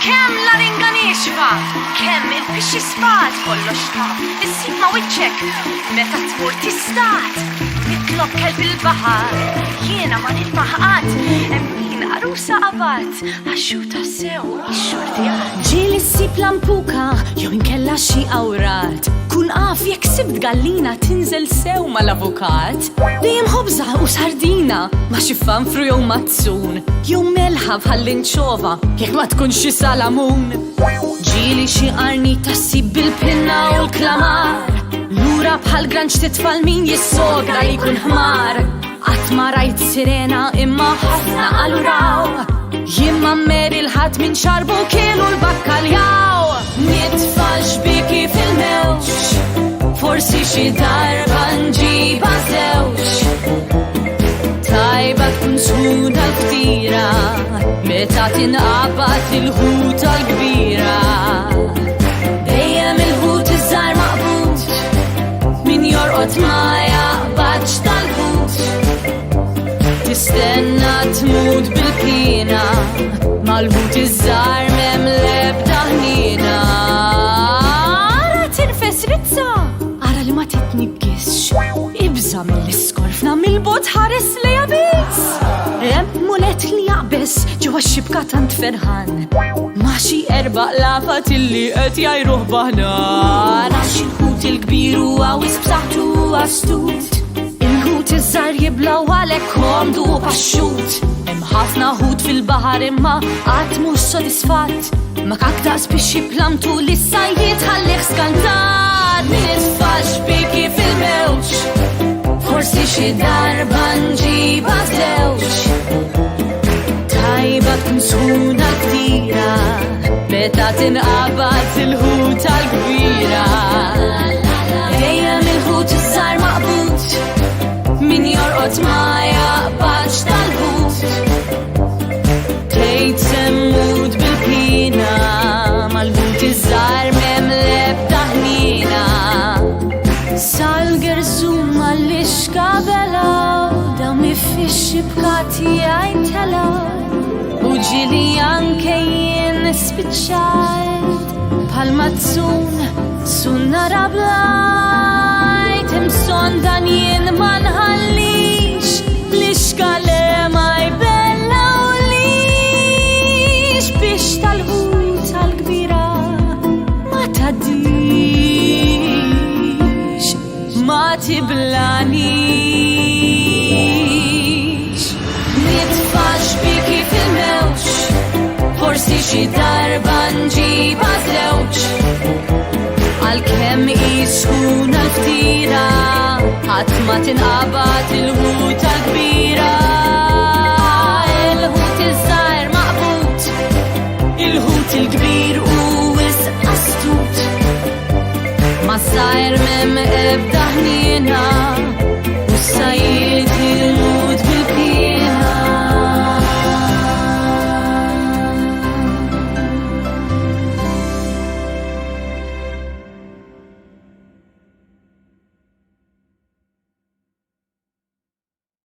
Kemm l-aringa nixfa, kemm il-pixxi spat kollox taf, issib ma' wiċċek meta tmur tistat. Nitlob kelb il-baħar, jiena ma nitmaħqat, hemm min arusa qabat, għaxxu tassew ix-xurdijat. Ġieli ssib lampuka, jew inkella xi awrat, kun qaf jekk sibt gallina tinżel sew mal-avukat. Dejjem ħobża u sardina ma' xi fanfru jew mazzun, jew melħa bħall-inċova jekk ma tkunx xi salamun. Ġieli xi qarnita ssib bil-pinna u l-klamar, lura bħal granġ titfal min jissogra li jkun ħmar. Qatt ma rajt sirena imma ħafna qaluraw, jien mammer il-ħadd min xarbu kienu l-bakkaljaw. Nitfal xbiki fil-mewġ, forsi xi darba nġiba żewġ. Tajba tkun sħuna l-ftira, meta tinqabad il-ħuta l-kbira. Dejjem il-ħut iż-żgħar maqbud, min jorqod ma jaqbadx tal-ħut. Tistenna tmut bil-pina, mal-ħut iż-żgħar m'hemm l-ebda ħnina. Ara tinfes rizza, ara li ma titnikkisx, ibża mill-iskorfna mill-bot ħares li jabis. Hemm mulet li jaqbes ġewwa xibka tant ferħan, ma' xi erba' lafat illi qed jajruh baħnan. Għax il-ħut il-kbir huwa wisq b'saħħtu astut, il-ħut iż-żgħar jiblaw għalhekk komdu paxxut. Hemm ħafna ħut fil-baħar imma qatt mhux sodisfatt, ma kakdaqs biex jiplamtu li s-sajjiet ħallih skantat. Nitfal xbiki fil-mewġ, forsi xi darba nġiba żewġ. Tajba tkun sħuna ktira, meta tinqabad il-ħuta l-kbira. Dejjem il-ħut iż-żgħar maqbud, min jorqod ma jaqbadx tal-ħut. Tgħid semmud bil-pina, mal-ħut iż-żgħar m'hemm l-ebda ħnina. Sal-gerzum mal-ixkabela, dawn mifixxi b'kati għajtela. U ġieli anke jien spiċċajt bħal mazzun sunna rablajt. Hemm sondan jien ma nħallix l-ixkale ma jbellawlix, biex tal-ħut tal-kbira ma tgħaddix, ma tiblanix. Nitfal xbiki fil-mewġ, forsi xi darba nġiba żewġ. Għalkemm jisħuna l-ftira, qatt ma tinqabad il-ħuta l-kbira.